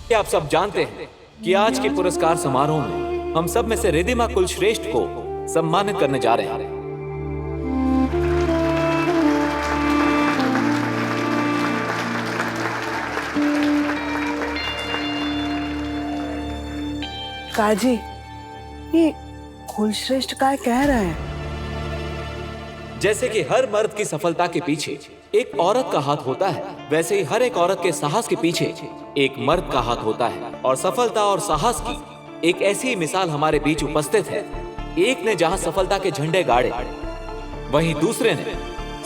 क्या आप सब जानते हैं कि आज के पुरस्कार समारोह में हम सब में से रिद्धिमा कुलश्रेष्ठ को सम्मानित करने जा रहे हैं। काजी, ये कुलश्रेष्ठ क्या कह रहा है? जैसे कि हर मर्द की सफलता के पीछे एक औरत का हाथ होता है, वैसे ही हर एक औरत के साहस के पीछे एक मर्द का हाथ होता है। और सफलता और साहस की एक ऐसी मिसाल हमारे बीच उपस्थित है। एक ने जहां सफलता के झंडे गाड़े, वहीं दूसरे ने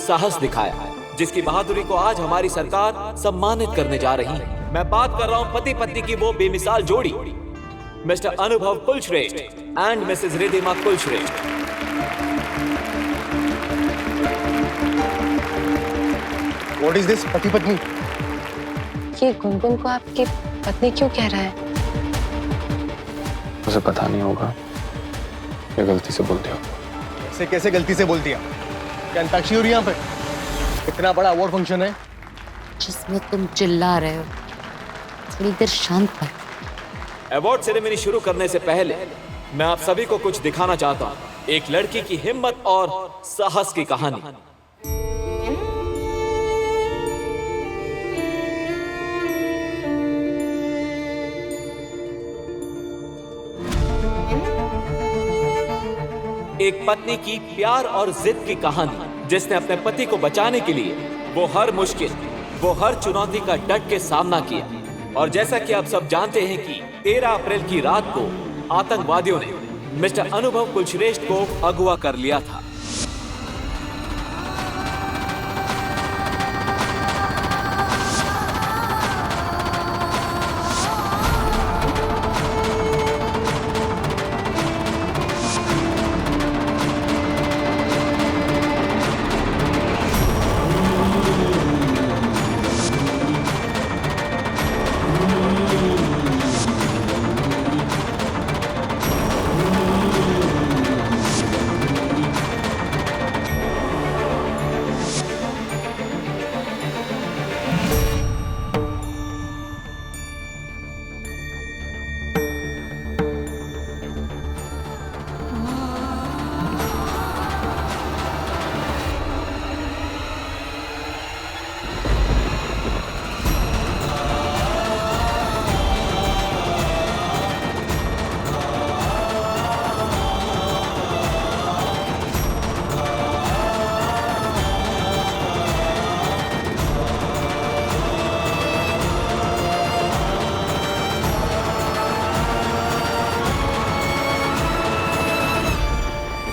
साहस दिखाया, जिसकी बहादुरी को आज हमारी सरकार सम्मानित करने जा रही है। मैं बात कर रहा हूं पति पत्नी की वो बेमिसाल जोड़ी, मिस्टर अनुभव Kulshreshtha and Mrs Riddhima Kulshreshtha. What is this, पति पत्नी? ये गुनगुन को आपकी पत्नी क्यों कह रहा है? उसे पता नहीं होगा, ये गलती से बोल दिया। ऐसे कैसे गलती से बोल दिया? क्या अंताक्षरी हो रही है यहाँ पे? इतना बड़ा अवार्ड फंक्शन है जिसमें तुम चिल्ला रहे हो। थोड़ी देर शांत बैठो। अवार्ड सेरेमनी शुरू करने से पहले मैं आप सभी को कुछ दिखाना चाहता हूँ। एक लड़की की हिम्मत और साहस की कहानी। एक पत्नी की प्यार और जिद की कहानी, जिसने अपने पति को बचाने के लिए वो हर मुश्किल, वो हर चुनौती का डट के सामना किया। और जैसा कि आप सब जानते हैं कि 13 अप्रैल की रात को आतंकवादियों ने मिस्टर अनुभव कुलश्रेष्ठ को अगवा कर लिया था।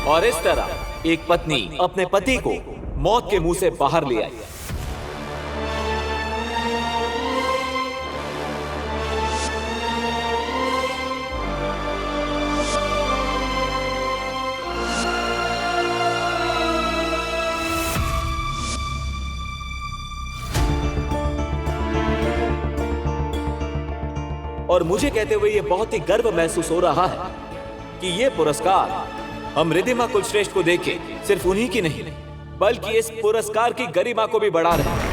और इस तरह एक पत्नी अपने पति को मौत के मुंह से बाहर ले आई। और मुझे कहते हुए ये बहुत ही गर्व महसूस हो रहा है कि ये पुरस्कार हम रिद्धिमा कुलश्रेष्ठ को देके सिर्फ उन्हीं की नहीं, बल्कि इस पुरस्कार की गरिमा को भी बढ़ा रहे हैं।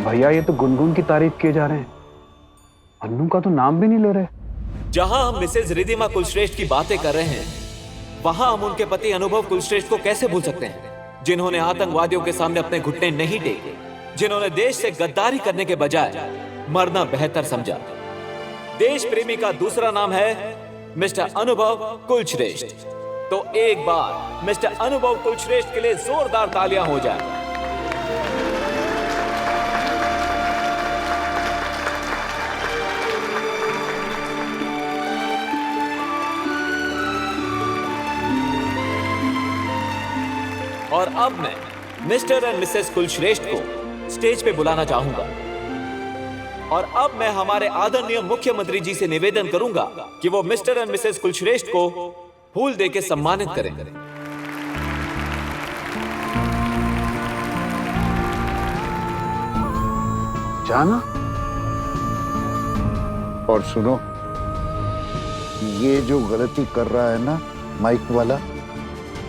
भैया ये तो गुनगुन की तारीफ किए जा रहे हैं, अन्नू का तो नाम भी नहीं ले रहे। जहां हम मिसेज रिद्धिमा कुलश्रेष्ठ की बातें कर रहे हैं, वहां हम उनके पति अनुभव कुलश्रेष्ठ को कैसे भूल सकते हैं, जिन्होंने आतंकवादियों के सामने अपने घुटने नहीं टेके, जिन्होंने देश से गद्दारी करने के बजाय मरना बेहतर समझा। देश प्रेमी का दूसरा नाम है मिस्टर अनुभव कुलश्रेष्ठ। तो एक बार मिस्टर अनुभव कुलश्रेष्ठ के लिए जोरदार तालियां हो जाए। और अब मैं मिस्टर एंड मिसेस कुलश्रेष्ठ को स्टेज पे बुलाना चाहूंगा। और अब मैं हमारे आदरणीय मुख्यमंत्री जी से निवेदन करूंगा कि वो मिस्टर एंड मिसेस कुलश्रेष्ठ को फूल देके सम्मानित करें। जाना और सुनो, ये जो गलती कर रहा है ना माइक वाला,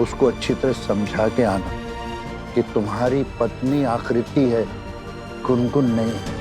उसको अच्छी तरह समझा के आना कि तुम्हारी पत्नी आकृति है, गुनगुन नहीं है।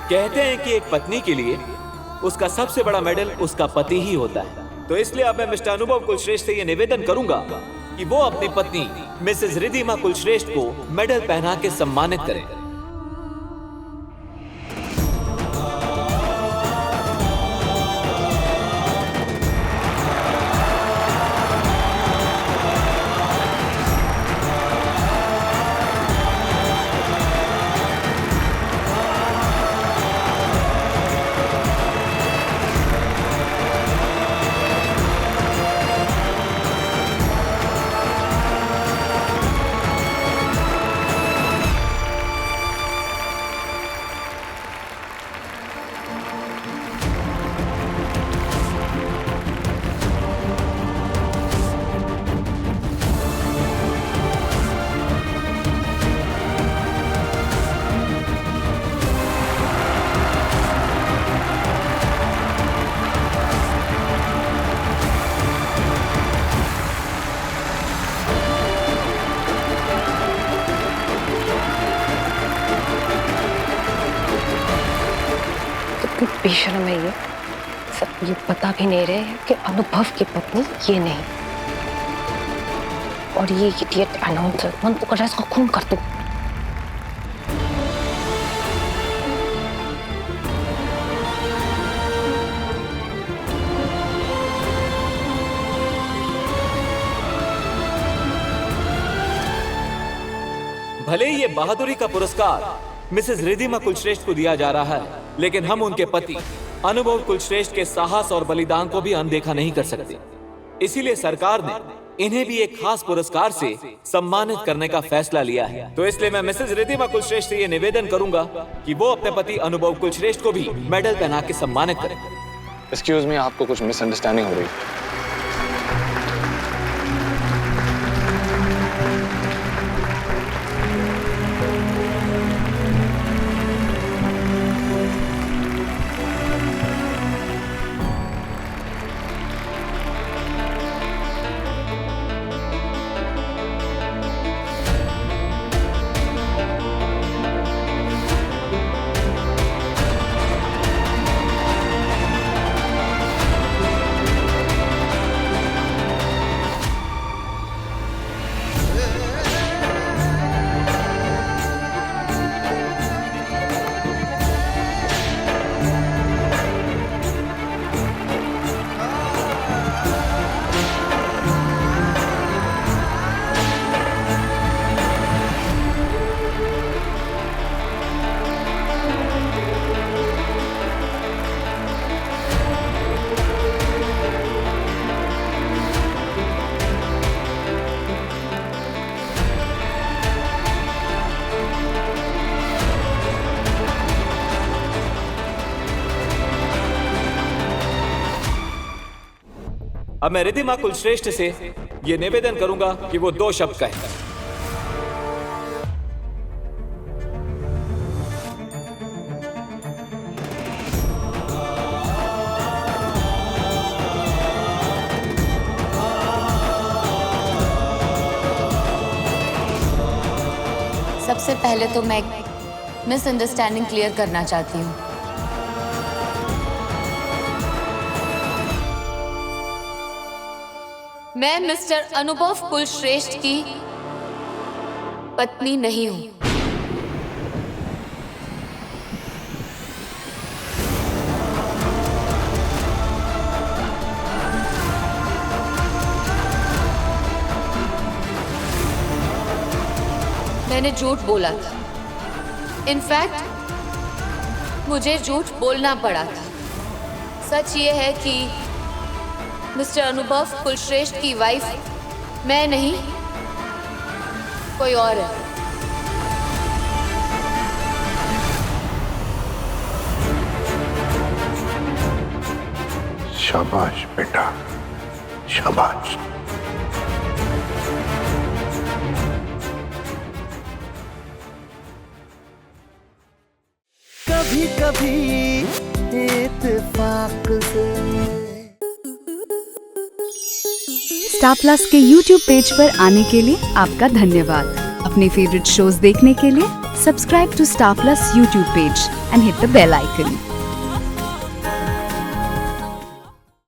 कहते हैं कि एक पत्नी के लिए उसका सबसे बड़ा मेडल उसका पति ही होता है। तो इसलिए अब मैं मिस्टर अनुभव कुलश्रेष्ठ से यह निवेदन करूंगा कि वो अपनी पत्नी मिसेस रिद्धिमा कुलश्रेष्ठ को मेडल पहना के सम्मानित करें। बेशर्म है ये सब, ये बता भी नहीं रहे हैं कि अनुभव की पत्नी ये नहीं। और ये इडियट अनाउंसर, मन तो कर रहा है इसको खून कर दूं। भले ही ये बहादुरी का पुरस्कार मिसेस रिद्धिमा कुलश्रेष्ठ को दिया जा रहा है, लेकिन हम उनके पति अनुभव कुलश्रेष्ठ के साहस और बलिदान को भी अनदेखा नहीं कर सकते। इसीलिए सरकार ने इन्हें भी एक खास पुरस्कार से सम्मानित करने का फैसला लिया है। तो इसलिए मैं मिसेस रिद्धिमा कुलश्रेष्ठ से ये निवेदन करूंगा कि वो अपने पति अनुभव कुलश्रेष्ठ को भी मेडल पहना के सम्मानित करें। एक्सक्यूज मी, आपको कुछ मिसअंडरस्टैंडिंग हो रही है। अब मैं रिद्धिमा कुलश्रेष्ठ से यह निवेदन करूंगा कि वो 2 शब्द कहें। सबसे पहले तो मैं मिसअंडरस्टैंडिंग क्लियर करना चाहती हूँ। मैं मिस्टर अनुभव कुलश्रेष्ठ की पत्नी नहीं हूं। मैंने झूठ बोला था। इनफैक्ट मुझे झूठ बोलना पड़ा था। सच ये है कि मिस्टर अनुभव कुलश्रेष्ठ की वाइफ मैं नहीं, कोई और है। शाबाश बेटा, शाबाश। कभी कभी इत्तेफाक से। स्टार प्लस के YouTube पेज पर आने के लिए आपका धन्यवाद। अपने फेवरेट शोज देखने के लिए subscribe to Star Plus YouTube page and hit the bell icon.